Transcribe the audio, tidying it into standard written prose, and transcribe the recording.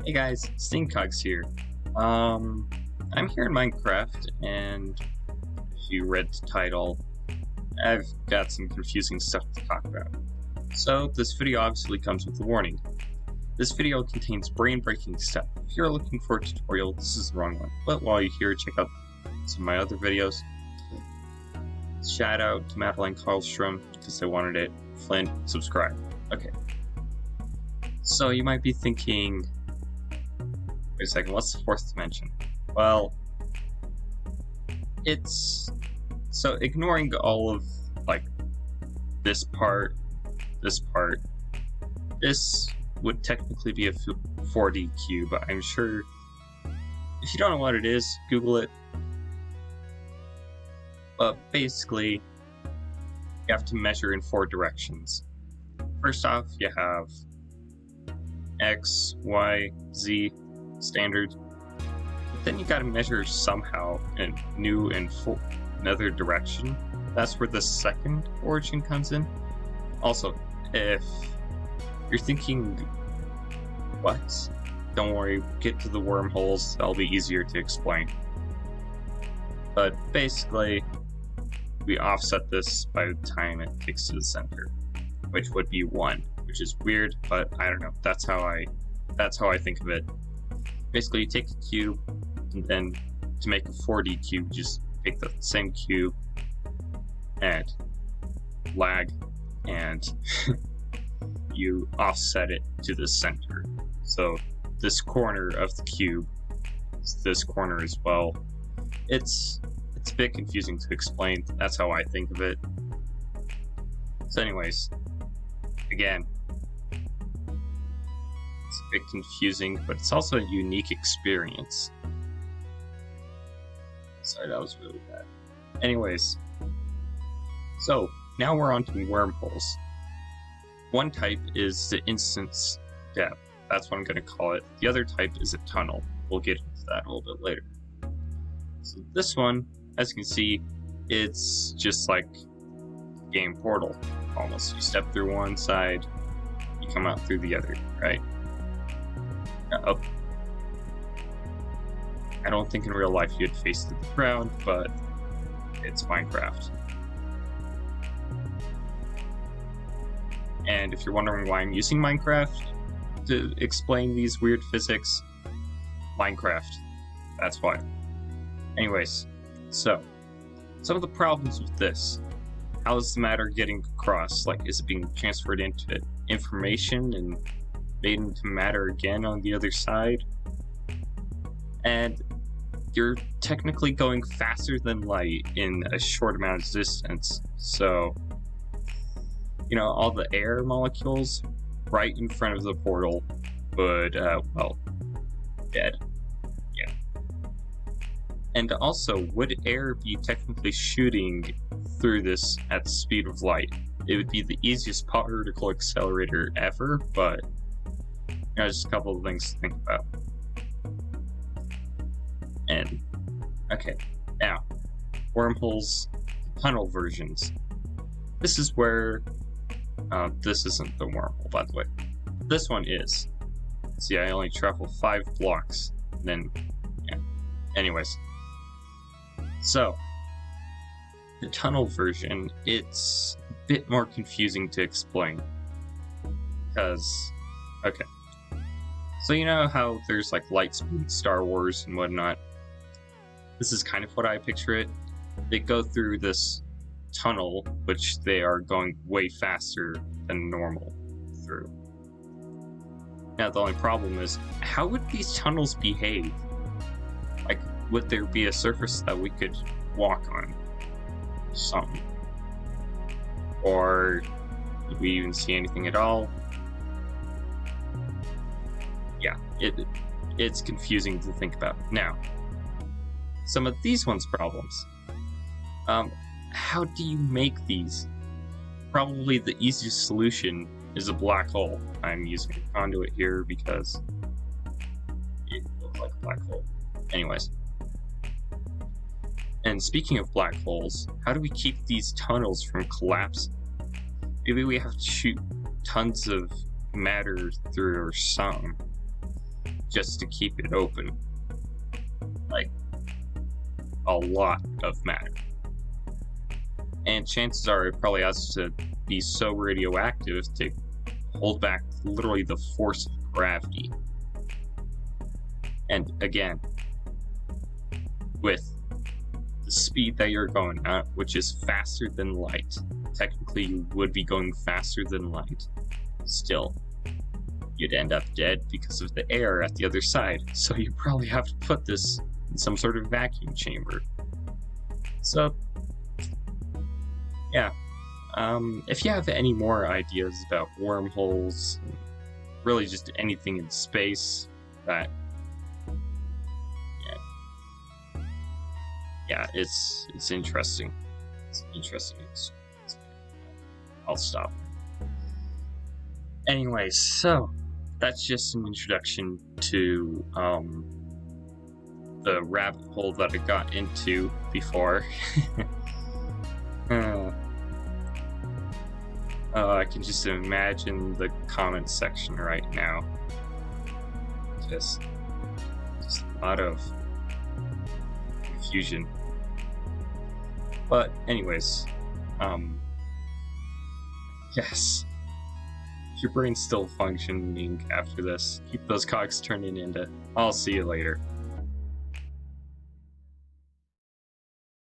Hey guys, Stinkcogs here. I'm here in Minecraft, and if you read the title, I've got some confusing stuff to talk about. So, this video obviously comes with a warning. This video contains brain-breaking stuff. If you're looking for a tutorial, this is the wrong one. But while you're here, check out some of my other videos. Shout out to Madeline Karlstrom, because they wanted it. Flint, subscribe. Okay. So, you might be thinking, wait a second, what's the fourth dimension? Well, it's... so ignoring all of, like, this part, this would technically be a 4D cube, but I'm sure if you don't know what it is, Google it. But basically, you have to measure in 4 directions. First off, you have X, Y, Z, standard. But then you gotta measure somehow in new and another direction. That's where the second origin comes in. Also, if you're thinking, what? Don't worry, get to the wormholes, that'll be easier to explain. But basically, we offset this by the time it takes to the center, which would be 1, which is weird, but I don't know. That's how I think of it. Basically, you take a cube, and then to make a 4D cube, just take the same cube and lag, and you offset it to the center. So this corner of the cube is this corner as well. It's a bit confusing to explain. That's how I think of it. So anyways, again, it's a bit confusing, but it's also a unique experience. Sorry, that was really bad. Anyways, so now we're on to wormholes. One type is the instance depth. That's what I'm going to call it. The other type is a tunnel. We'll get into that a little bit later. So this one, as you can see, it's just like game Portal, almost. You step through one side, you come out through the other, right? Oh. I don't think in real life you'd face the ground, but it's Minecraft. And if you're wondering why I'm using Minecraft to explain these weird physics, Minecraft, that's why. Anyways, so, some of the problems with this. How is the matter getting across? Like, is it being transferred into information and made into matter again on the other side? And you're technically going faster than light in a short amount of distance. So, you know, all the air molecules right in front of the portal would, well, dead. Yeah. And also, would air be technically shooting through this at the speed of light? It would be the easiest particle accelerator ever, but you know, just a couple of things to think about. And, okay, now, wormholes, tunnel versions. This is where, this isn't the wormhole, by the way. This one is. See, I only travel 5 blocks, then, yeah. Anyways. So, the tunnel version, it's a bit more confusing to explain. Because, okay. So you know how there's like light speed, Star Wars, and whatnot? This is kind of what I picture it. They go through this tunnel, which they are going way faster than normal through. Now the only problem is, how would these tunnels behave? Like, would there be a surface that we could walk on? Something. Or would we even see anything at all? Yeah, it's confusing to think about. Now, some of these ones' problems. How do you make these? Probably the easiest solution is a black hole. I'm using a conduit here because it looks like a black hole. Anyways. And speaking of black holes, how do we keep these tunnels from collapsing? Maybe we have to shoot tons of matter through or something. just to keep it open. Like, a lot of matter. And chances are it probably has to be so radioactive to hold back literally the force of gravity. And again, with the speed that you're going at, which is faster than light, technically you would be going faster than light. Still, you'd end up dead because of the air at the other side, so you probably have to put this in some sort of vacuum chamber. So, yeah. If you have any more ideas about wormholes, really just anything in space that, yeah, it's interesting. It's interesting. I'll stop. Anyways, so that's just an introduction to the rabbit hole that I got into before. I can just imagine the comment section right now. Just a lot of confusion. But anyways, yes. If your brain's still functioning after this, keep those cogs turning into. I'll see you later.